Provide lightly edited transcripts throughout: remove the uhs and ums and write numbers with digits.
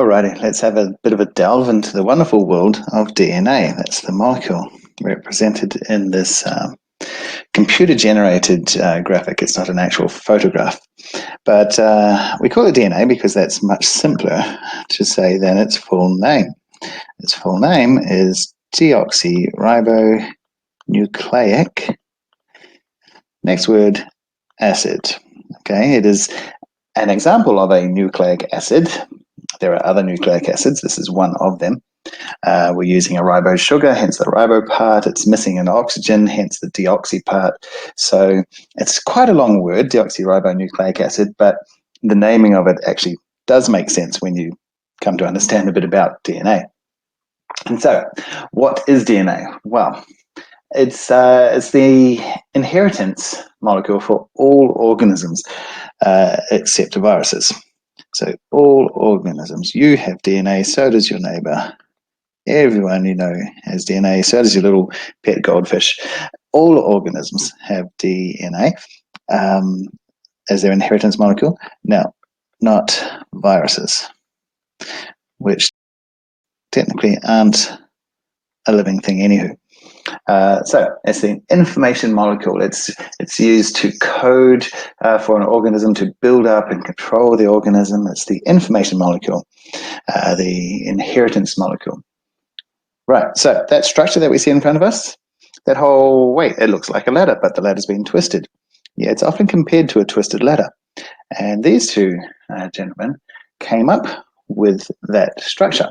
Alrighty, let's have a bit of a delve into the wonderful world of DNA. That's the molecule represented in this computer-generated graphic. It's not an actual photograph. But we call it DNA because that's much simpler to say than its full name. Its full name is deoxyribonucleic, next word, acid. Okay, it is an example of a nucleic acid. There are other nucleic acids. This is one of them. We're using a ribose sugar, hence the ribo part. It's missing an oxygen, hence the deoxy part. So it's quite a long word, deoxyribonucleic acid, but the naming of it actually does make sense when you come to understand a bit about DNA. And so, what is DNA? Well, it's the inheritance molecule for all organisms except viruses. So all organisms, you have DNA, so does your neighbor. Everyone you know has DNA, so does your little pet goldfish. All organisms have DNA as their inheritance molecule. Now, not viruses, which technically aren't a living thing anywho. So it's the information molecule. It's used to code for an organism, to build up and control the organism. It's the information molecule, the inheritance molecule. Right, so that structure that we see in front of us, that whole, wait, it looks like a ladder, but the ladder's been twisted. Yeah, it's often compared to a twisted ladder. And these two gentlemen came up with that structure.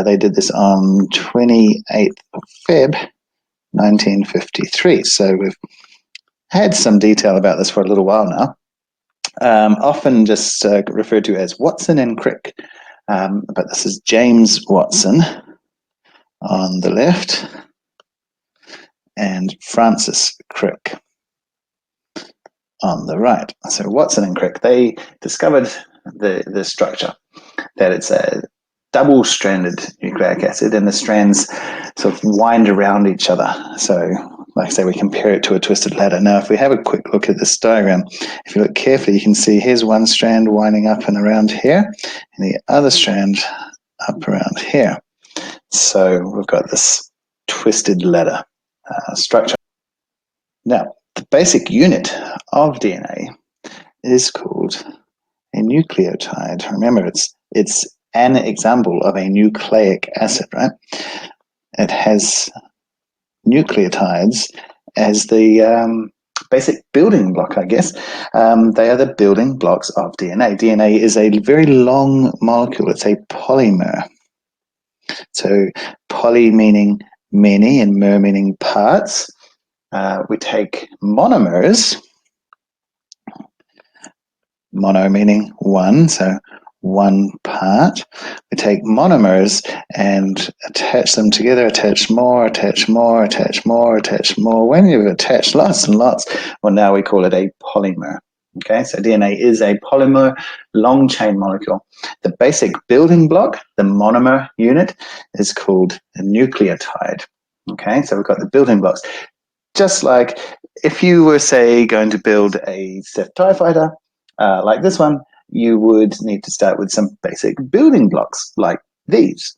They did this on 28th of Feb, 1953. So we've had some detail about this for a little while now. Often just referred to as Watson and Crick. But this is James Watson on the left and Francis Crick on the right. So Watson and Crick, they discovered the structure, that it's a double-stranded nucleic acid, and the strands sort of wind around each other. So, like I say, we compare it to a twisted ladder. Now, if we have a quick look at this diagram, if you look carefully, you can see here's one strand winding up and around here, and the other strand up around here. So we've got this twisted ladder structure. Now, the basic unit of DNA is called a nucleotide. Remember, it's an example of a nucleic acid, right? It has nucleotides as the basic building block, I guess. They are the building blocks of DNA. DNA is a very long molecule. It's a polymer. So poly meaning many and mer meaning parts. We take monomers, mono meaning one, so one part. We take monomers and attach them together, attach more, attach more, attach more, attach more. When you've attached lots and lots, well, now we call it a polymer. Okay, so DNA is a polymer, long chain molecule. The basic building block, the monomer unit, is called a nucleotide. Okay, so we've got the building blocks. Just like if you were, say, going to build a Sith TIE fighter, like this one, you would need to start with some basic building blocks like these.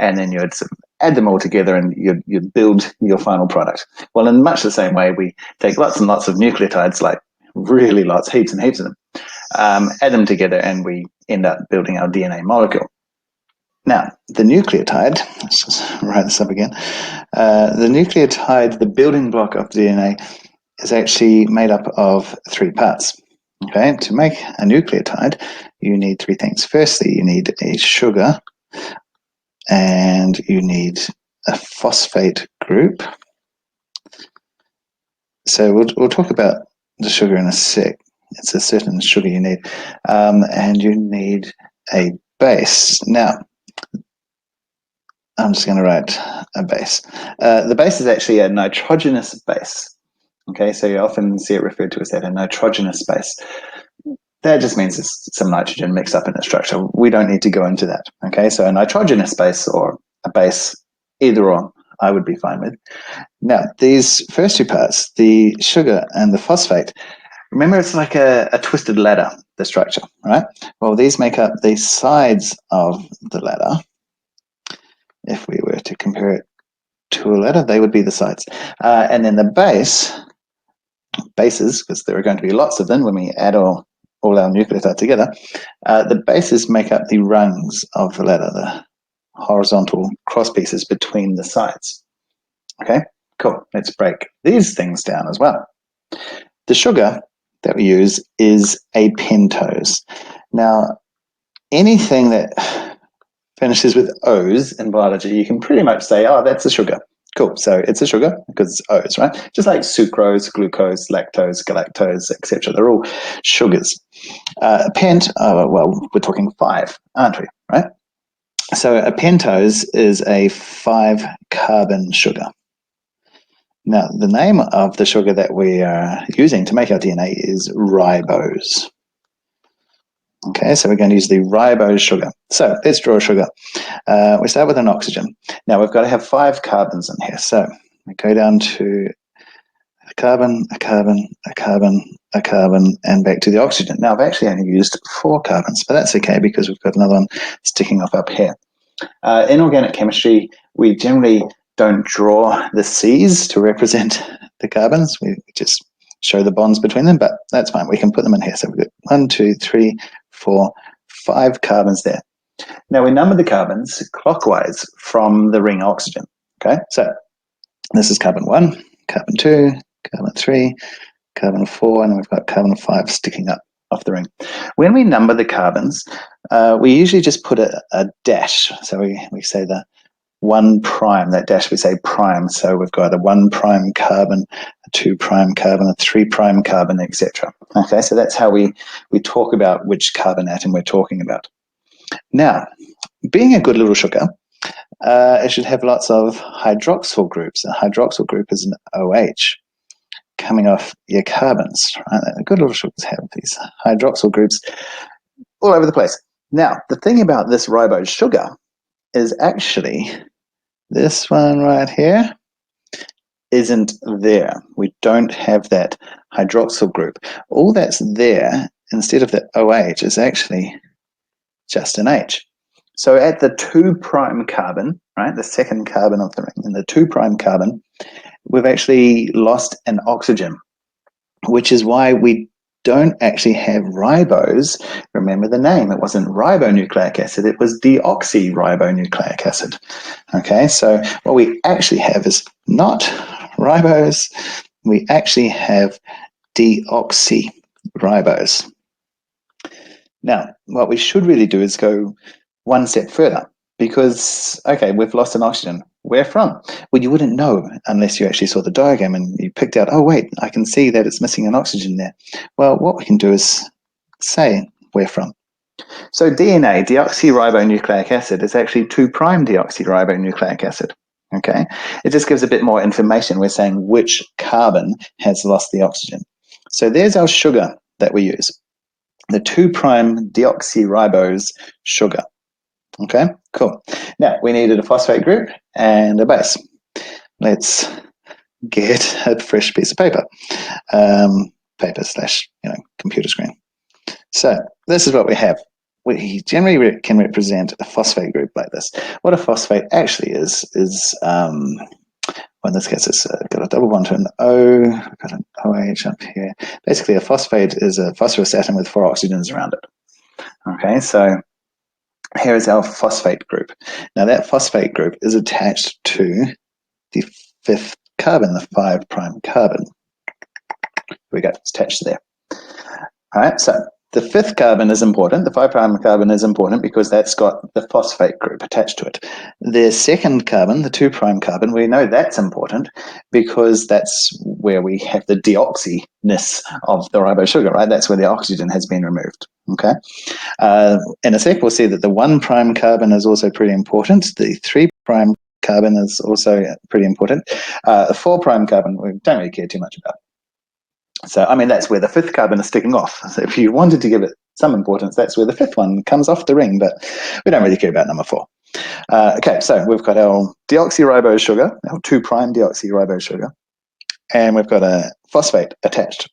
And then you'd sort of add them all together and you'd build your final product. Well, in much the same way, we take lots and lots of nucleotides, like really lots, heaps and heaps of them, add them together, and we end up building our DNA molecule. Now, the nucleotide, let's just write this up again. The nucleotide, the building block of DNA, is actually made up of three parts. Okay, to make a nucleotide, you need three things. Firstly, you need a sugar, and you need a phosphate group. So we'll talk about the sugar in a sec. It's a certain sugar you need, and you need a base. Now, I'm just going to write a base. The base is actually a nitrogenous base. Okay, so you often see it referred to as that, a nitrogenous base. That just means there's some nitrogen mixed up in the structure. We don't need to go into that. Okay, so a nitrogenous base or a base, either or, I would be fine with. Now, these first two parts, the sugar and the phosphate, remember it's like a twisted ladder. the structure, right? Well, these make up the sides of the ladder. If we were to compare it to a ladder, they would be the sides. And then the bases, because there are going to be lots of them when we add all our nucleotides together, the bases make up the rungs of the ladder, the horizontal cross pieces between the sides. Okay, cool. Let's break these things down as well. The sugar that we use is a pentose. Now, anything that finishes with O's in biology, you can pretty much say, oh, that's a sugar. Cool, so it's a sugar because it's O's, right? Just like sucrose, glucose, lactose, galactose, etc. They're all sugars. Well, we're talking 5, aren't we, right? So a pentose is a 5-carbon sugar. Now, the name of the sugar that we are using to make our DNA is ribose. Okay, so we're going to use the ribose sugar. So let's draw a sugar. We start with an oxygen. Now we've got to have 5 carbons in here. So we go down to a carbon, a carbon, a carbon, a carbon, and back to the oxygen. Now I've actually only used 4 carbons, but that's okay because we've got another one sticking off up here. In organic chemistry, we generally don't draw the C's to represent the carbons. We just show the bonds between them, but that's fine. We can put them in here. So we've got 1, 2, 3, 4, 5 carbons there. Now we number the carbons clockwise from the ring oxygen. Okay, so this is carbon 1, carbon 2, carbon 3, carbon 4, and we've got carbon 5 sticking up off the ring. When we number the carbons, we usually just put a dash. So we say the 1 prime, that dash we say prime. So we've got a 1 prime carbon, a 2 prime carbon, a 3 prime carbon, etc. Okay, so that's how we talk about which carbon atom we're talking about. Now, being a good little sugar, it should have lots of hydroxyl groups. A hydroxyl group is an OH coming off your carbons. Right? Good little sugars have these hydroxyl groups all over the place. Now, the thing about this ribose sugar is actually this one right here isn't there. We don't have that hydroxyl group. All that's there, instead of the OH, is actually just an H. So at the 2 prime carbon, right, the second carbon of the ring, and the 2 prime carbon, we've actually lost an oxygen, which is why we don't actually have ribose. Remember the name, it wasn't ribonucleic acid, it was deoxyribonucleic acid. Okay, so what we actually have is not ribose, we actually have deoxyribose. Now, what we should really do is go one step further because, okay, we've lost an oxygen. Where from? Well, you wouldn't know unless you actually saw the diagram and you picked out, oh, wait, I can see that it's missing an oxygen there. Well, what we can do is say where from. So DNA, deoxyribonucleic acid, is actually 2' deoxyribonucleic acid. Okay, it just gives a bit more information. We're saying which carbon has lost the oxygen. So there's our sugar that we use, the 2' deoxyribose sugar. Okay, cool. Now we needed a phosphate group and a base. Let's get a fresh piece of paper, paper/computer screen. So this is what we have. We generally can represent a phosphate group like this. What a phosphate actually is well, in this case, it's got a double bond to an O, we've got an OH up here. Basically, a phosphate is a phosphorus atom with 4 oxygens around it. Okay, so here is our phosphate group. Now, that phosphate group is attached to the 5th carbon, the 5' carbon. Here we go, it's attached there. All right, so the 5th carbon is important. The 5' carbon is important because that's got the phosphate group attached to it. The 2nd carbon, the 2' carbon, we know that's important because that's where we have the deoxyness of the ribose sugar, right? That's where the oxygen has been removed, okay? In a sec, we'll see that the 1' carbon is also pretty important. The 3' carbon is also pretty important. The 4' carbon, we don't really care too much about. So, I mean, that's where the 5th carbon is sticking off. So if you wanted to give it some importance, that's where the 5th one comes off the ring, but we don't really care about number 4. Okay, so we've got our deoxyribose sugar, our 2' deoxyribose sugar, and we've got a phosphate attached.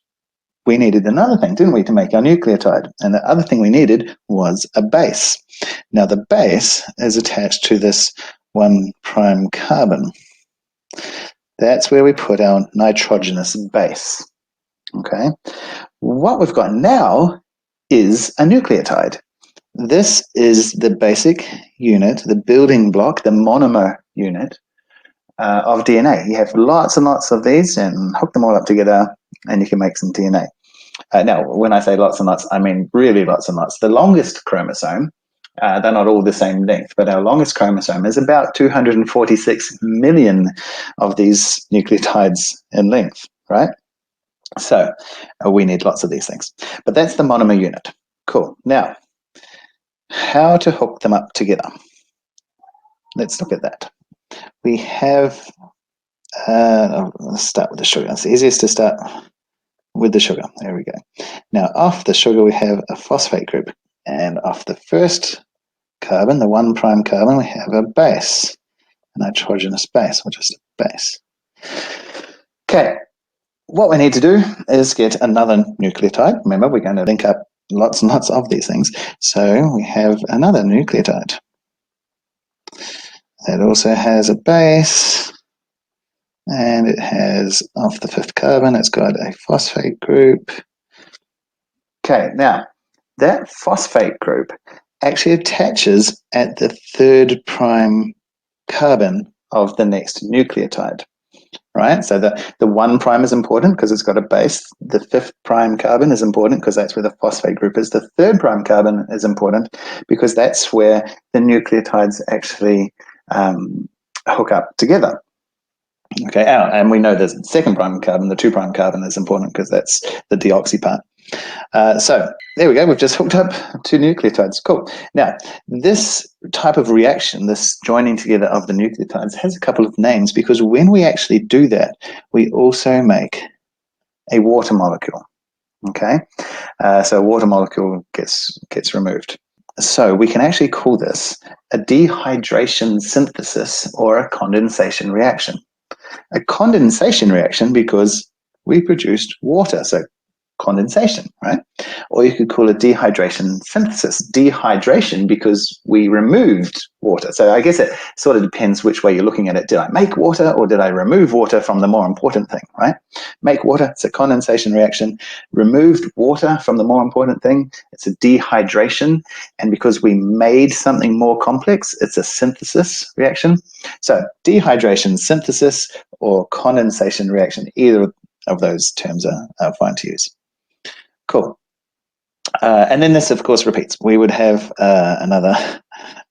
we needed another thing, didn't we, to make our nucleotide? And the other thing we needed was a base. Now, the base is attached to this 1' carbon. That's where we put our nitrogenous base. Okay? What we've got now is a nucleotide. This is the basic unit, the building block, the monomer unit of DNA. You have lots and lots of these and hook them all up together and you can make some DNA. Now, when I say lots and lots, I mean really lots and lots. The longest chromosome, they're not all the same length, but our longest chromosome is about 246 million of these nucleotides in length, right? So we need lots of these things. But that's the monomer unit. Cool. Now, how to hook them up together? Let's look at that. We have, let's start with the sugar. It's easiest to start with the sugar. There we go. Now, off the sugar, we have a phosphate group. And off the first carbon, the 1' carbon, we have a base, a nitrogenous base, or just a base. Okay, what we need to do is get another nucleotide. Remember, we're going to link up lots and lots of these things. So we have another nucleotide. That also has a base, and it has, off the 5th carbon, it's got a phosphate group. Okay, now, that phosphate group actually attaches at the 3' carbon of the next nucleotide, right? So the 1' is important because it's got a base. The 5th carbon is important because that's where the phosphate group is. The 3' carbon is important because that's where the nucleotides actually hook up together. Okay, and we know the 2' carbon, the 2' carbon is important because that's the deoxy part. So there we go, we've just hooked up 2 nucleotides. Cool. Now, this type of reaction, this joining together of the nucleotides, has a couple of names because when we actually do that, we also make a water molecule. Okay, so a water molecule gets removed. So we can actually call this a dehydration synthesis or a condensation reaction. A condensation reaction because we produced water, so condensation, right? Or you could call it dehydration synthesis. Dehydration because we removed water. So I guess it sort of depends which way you're looking at it. Did I make water or did I remove water from the more important thing, right? Make water, it's a condensation reaction. Removed water from the more important thing, it's a dehydration. And because we made something more complex, it's a synthesis reaction. So dehydration synthesis or condensation reaction, either of those terms are fine to use. Cool. And then this, of course, repeats. We would have another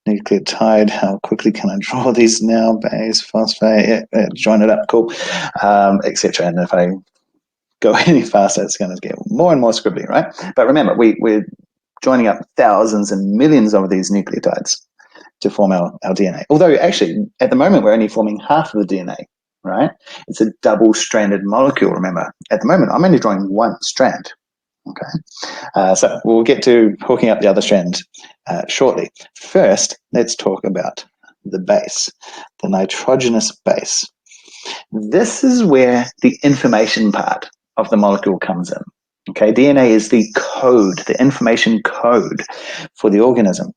nucleotide. How quickly can I draw these now? Base, phosphate, join it up, cool, etc. And if I go any faster, it's going to get more and more scribbly, right? But remember, we're joining up thousands and millions of these nucleotides to form our DNA. Although, actually, at the moment, we're only forming half of the DNA, right? It's a double-stranded molecule, remember. At the moment, I'm only drawing one strand. Okay, so we'll get to hooking up the other strand shortly. First, let's talk about the base, the nitrogenous base. This is where the information part of the molecule comes in. Okay, DNA is the code, the information code for the organism.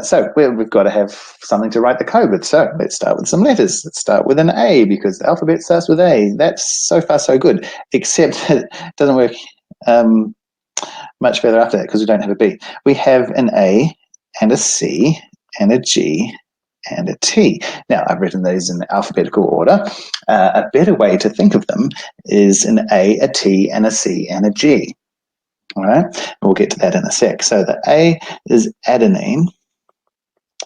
So we've got to have something to write the code with. So let's start with some letters. Let's start with an A because the alphabet starts with A. That's so far so good, except it doesn't work much further after that because we don't have a B. We have an A and a C and a G and a T. Now, I've written these in alphabetical order. A better way to think of them is an A, a T, and a C, and a G. All right, we'll get to that in a sec. So the A is adenine.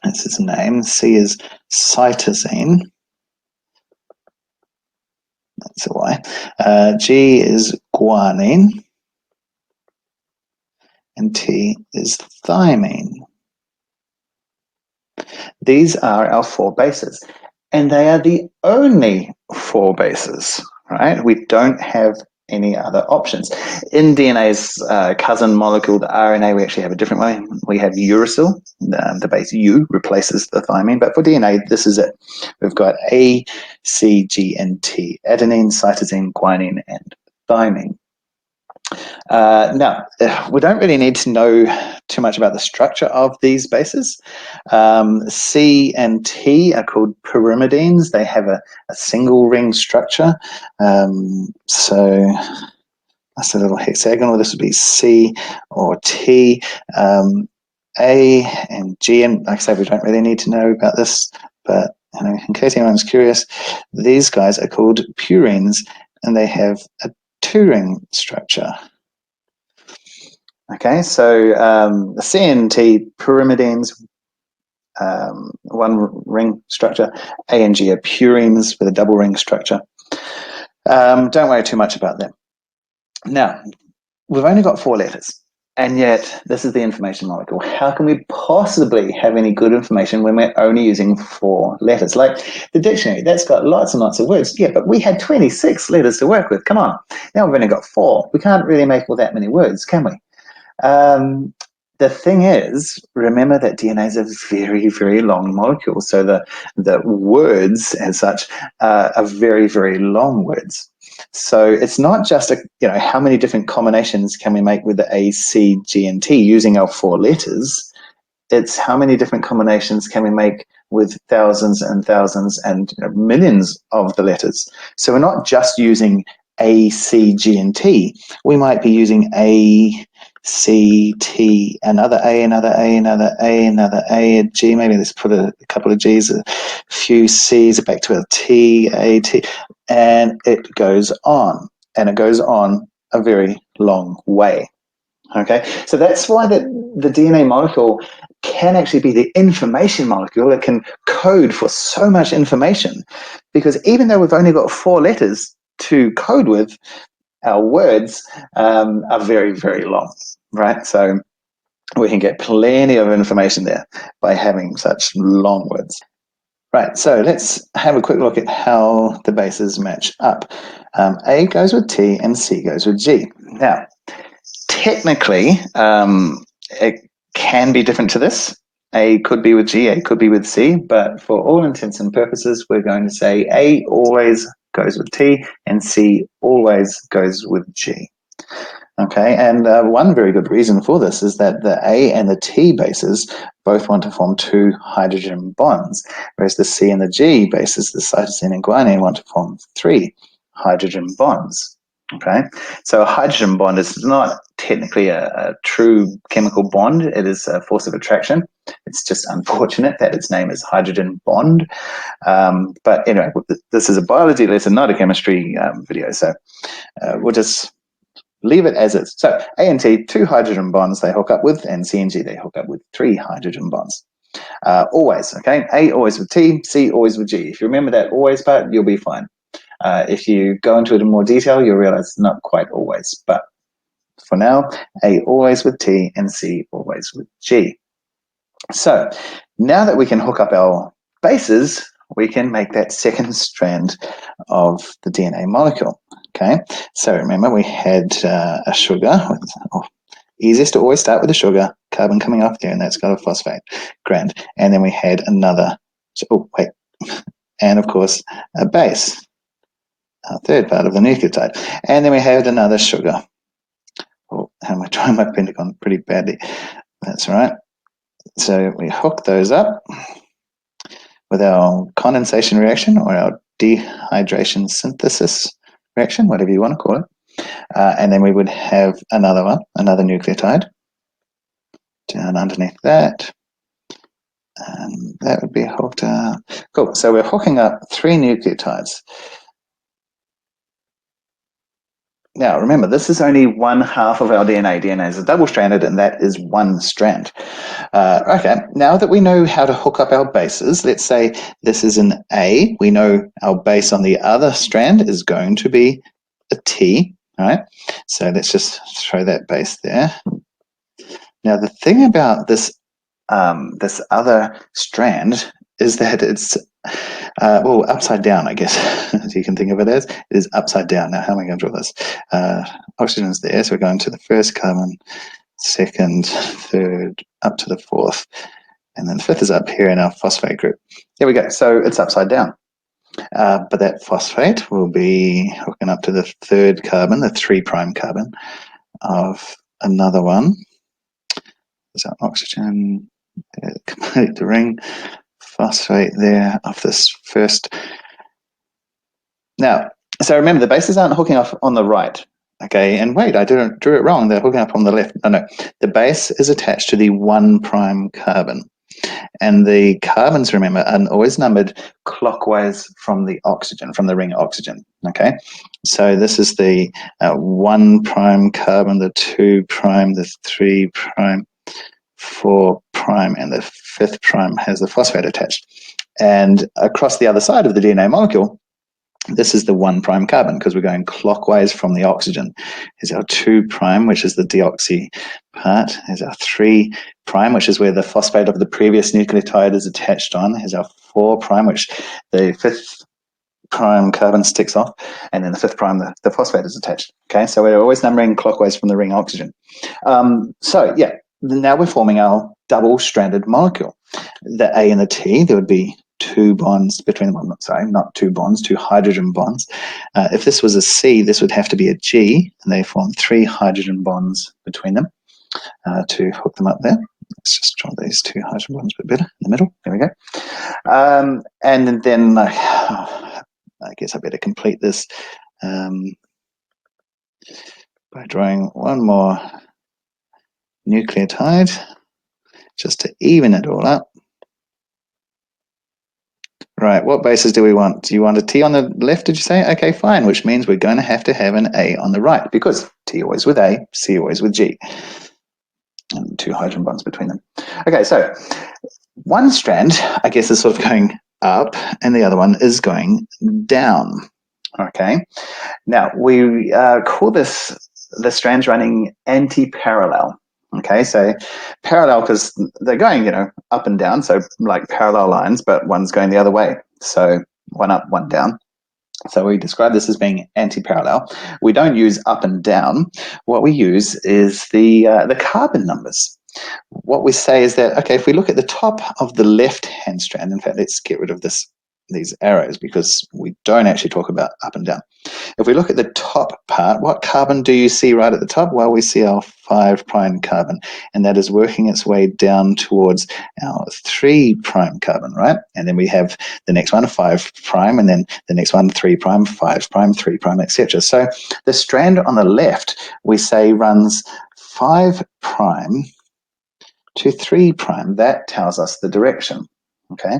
That's its name. C is cytosine. That's a Y. G is guanine. And T is thymine. These are our 4 bases, and they are the only 4 bases, right? We don't have any other options. In DNA's cousin molecule, the RNA, we actually have a different way. We have uracil, the base U replaces the thymine, but for DNA, this is it. We've got A, C, G, and T, adenine, cytosine, guanine, and thymine. Now, we don't really need to know too much about the structure of these bases. C and T are called pyrimidines. They have a single ring structure. So that's a little hexagonal. This would be C or T. A and G, and like I said, we don't really need to know about this, but in case anyone's curious, these guys are called purines, and they have a two-ring structure. Okay, so the C and T pyrimidines, one ring structure. A and G are purines with a double ring structure. Don't worry too much about them. Now, we've only got 4 letters, and yet this is the information molecule. How can we possibly have any good information when we're only using 4 letters? Like the dictionary, that's got lots and lots of words. Yeah, but we had 26 letters to work with. Come on. Now we've only got 4. We can't really make all that many words, can we? The thing is, remember that DNA is a very, very long molecule. So the words as such are very, very long words. So it's not just how many different combinations can we make with the A, C, G, and T using our 4 letters. It's how many different combinations can we make with thousands and thousands and millions of the letters. So we're not just using A, C, G, and T. We might be using A, C, T, another A, another A, another A, another A, a G. Maybe let's put a couple of G's, a few C's, back to a T, A, T, and it goes on. And it goes on a very long way. Okay, so that's why the DNA molecule can actually be the information molecule. It can code for so much information, because even though we've only got 4 letters to code with, our words are very, very long, right? So we can get plenty of information there by having such long words. Right, so let's have a quick look at how the bases match up. A goes with T and C goes with G. Now, technically, it can be different to this. A could be with G, A could be with C, but for all intents and purposes, we're going to say A always goes with T and C always goes with G. Okay, and one very good reason for this is that the A and the T bases both want to form 2 hydrogen bonds, whereas the C and the G bases, the cytosine and guanine, want to form 3 hydrogen bonds. Okay, so a hydrogen bond is not technically a true chemical bond. It is a force of attraction. It's just unfortunate that its name is hydrogen bond. But anyway, this is a biology lesson, not a chemistry video. So we'll just leave it as is. So A and T, 2 hydrogen bonds they hook up with, and C and G they hook up with 3 hydrogen bonds. Always, okay? A always with T, C always with G. If you remember that always part, you'll be fine. If you go into it in more detail, you'll realize it's not quite always. But for now, A always with T and C always with G. So now that we can hook up our bases, we can make that second strand of the DNA molecule. Okay, so remember we had a sugar. Easiest to always start with a sugar, carbon coming off there, and that's got a phosphate. Grand. And then we had another, and of course a base, our third part of the nucleotide. And then we had another sugar. Oh, how am I trying my pentagon pretty badly? That's right. So we hook those up with our condensation reaction or our dehydration synthesis reaction, whatever you want to call it. And then we would have another one, another nucleotide down underneath that. And that would be hooked up. Cool. So we're hooking up 3 nucleotides. Now, remember, this is only 1/2 of our DNA. DNA is a double-stranded, and that is 1 strand. Okay, now that we know how to hook up our bases, let's say this is an A. We know our base on the other strand is going to be a T, all right? So let's just throw that base there. Now, the thing about this this other strand is that it's upside down, I guess, as you can think of it as. It is upside down. Now, how am I going to draw this? Oxygen is there, so we're going to the first carbon, second, third, up to the 4th, and then the 5th is up here in our phosphate group. There we go. So it's upside down. But that phosphate will be hooking up to the 3rd carbon, the 3' carbon, of another one. There's our oxygen, complete the ring, phosphate there of this first. Now, so remember, the bases aren't hooking up on the right. Okay, and wait, I drew it wrong. They're hooking up on the left. No, the base is attached to the 1' carbon. And the carbons, remember, are always numbered clockwise from the oxygen, from the ring oxygen. Okay, so this is the 1' carbon, the 2', the 3', 4', and the 5th prime has the phosphate attached. And across the other side of the DNA molecule, this is the 1' carbon because we're going clockwise from the oxygen. Here's our 2', which is the deoxy part. Here's our 3', which is where the phosphate of the previous nucleotide is attached on. Here's our 4', which the 5th carbon sticks off, and then the 5th the phosphate is attached. Okay, so we're always numbering clockwise from the ring oxygen. So yeah, now we're forming our double-stranded molecule. The A and the T, there would be 2 bonds between them. Sorry, not 2 bonds, 2 hydrogen bonds. If this was a C, this would have to be a G, and they form 3 hydrogen bonds between them to hook them up there. Let's just draw these 2 hydrogen bonds a bit better in the middle. There we go. And then I guess I better complete this by drawing one more nucleotide just to even it all up. Right, what bases do we want? Do you want a T on the left, did you say? Okay, fine, which means we're going to have an A on the right, because T always with A, C always with G. And 2 hydrogen bonds between them. Okay, so one strand, I guess, is sort of going up, and the other one is going down. Okay, now we call this the strands running anti-parallel. Okay, so parallel because they're going, up and down, so like parallel lines, but one's going the other way. So one up, one down. So we describe this as being anti-parallel. We don't use up and down. What we use is the carbon numbers. What we say is that, okay, if we look at the top of the left-hand strand, in fact, let's get rid of these arrows because we don't actually talk about up and down. If we look at the top part, what carbon do you see right at the top? Well, we see our 5' carbon, and that is working its way down towards our 3' carbon, right? And then we have the next one, 5', and then the next one, 3', 5', 3', etc. So the strand on the left, we say runs 5' to 3'. That tells us the direction. Okay,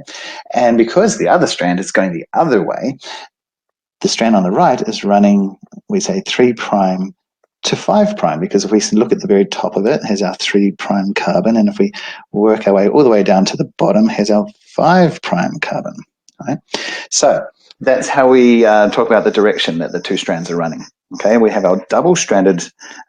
and because the other strand is going the other way, the strand on the right is running, we say 3' to 5', because if we look at the very top of it, here's our 3' carbon, and if we work our way all the way down to the bottom, here's our 5' carbon. Right? So that's how we talk about the direction that the 2 strands are running. Okay, we have our double-stranded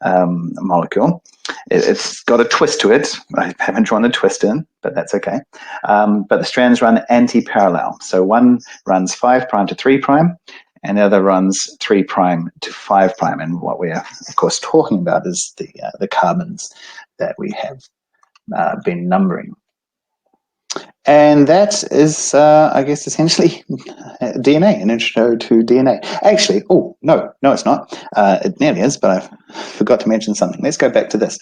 molecule. It's got a twist to it. I haven't drawn the twist in, but that's okay. But the strands run anti-parallel. So one runs 5' to 3', and the other runs 3' to 5'. And what we are, of course, talking about is the carbons that we have been numbering. And that is, I guess, essentially DNA, an intro to DNA. Actually, no, it's not. It nearly is, but I forgot to mention something. Let's go back to this.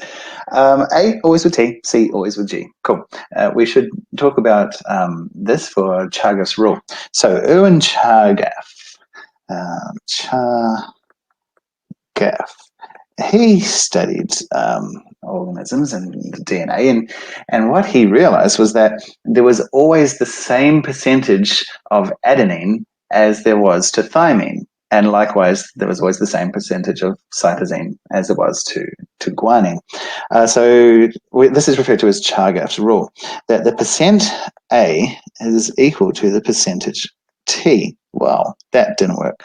A, always with T, C, always with G. Cool. We should talk about this for Chagaf's rule. So, Erwin Chagaf. He studied organisms and DNA, and what he realized was that there was always the same percentage of adenine as there was to thymine, and likewise there was always the same percentage of cytosine as there was to guanine. This is referred to as Chagaf's rule, that the percent A is equal to the percentage T. Well, that didn't work.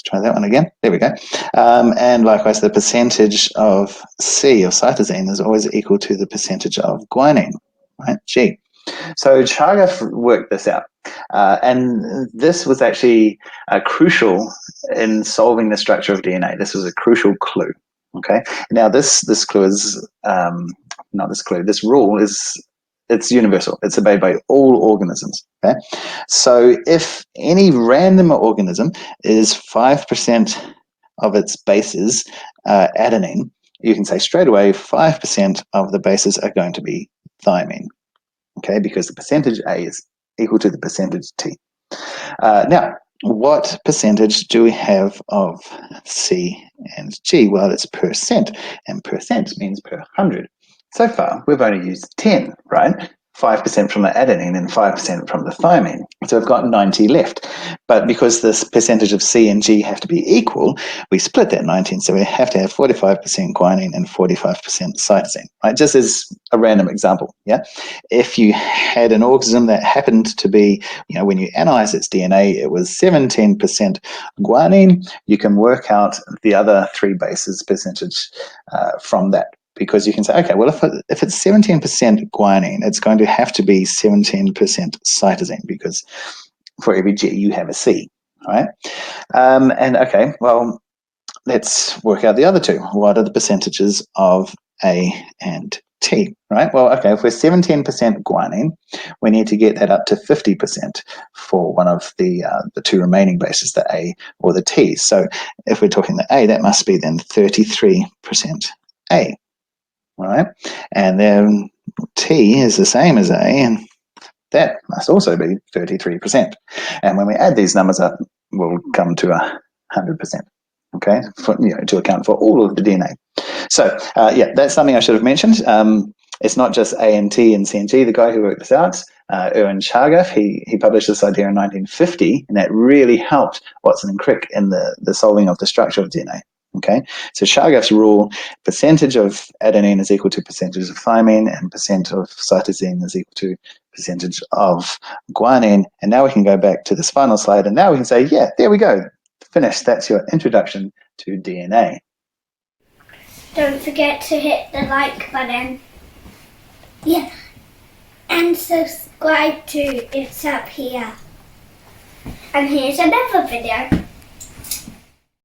Try that one again. There we go. And likewise, the percentage of C, of cytosine, is always equal to the percentage of guanine, right? G. So Chagaf worked this out. And this was actually crucial in solving the structure of DNA. This was a crucial clue. Okay. Now, this clue is, not this clue, this rule it's universal. It's obeyed by all organisms. Okay, so if any random organism is 5% of its bases adenine, you can say straight away 5% of the bases are going to be thymine, okay, because the percentage A is equal to the percentage T. Now, what percentage do we have of C and G? Well, it's percent, and percent means per 100. So far, we've only used 10, right? 5% from the adenine and 5% from the thymine. So we've got 90 left. But because this percentage of C and G have to be equal, we split that 19. So we have to have 45% guanine and 45% cytosine, right? Just as a random example, yeah? If you had an organism that happened to be, when you analyze its DNA, it was 17% guanine, you can work out the other three bases percentage from that. Because you can say, okay, well, if it's 17% guanine, it's going to have to be 17% cytosine, because for every G you have a C, right? And okay, well, let's work out the other two. What are the percentages of A and T, right? Well, okay, if we're 17% guanine, we need to get that up to 50% for one of the two remaining bases, the A or the T. So if we're talking the A, that must be then 33% A. All right, and then T is the same as A, and that must also be 33%. And when we add these numbers up, we'll come to 100%. Okay, to account for all of the DNA. So yeah, that's something I should have mentioned. It's not just A and T and C and G. The guy who worked this out, Chagaf, he published this idea in 1950, and that really helped Watson and Crick in the solving of the structure of DNA. Okay, so Chagaf's rule: percentage of adenine is equal to percentage of thymine, and percent of cytosine is equal to percentage of guanine. And now we can go back to this final slide, and now we can say, yeah, there we go, finished. That's your introduction to DNA. Don't forget to hit the like button. Yeah, and subscribe to It's Up Here. And here's another video.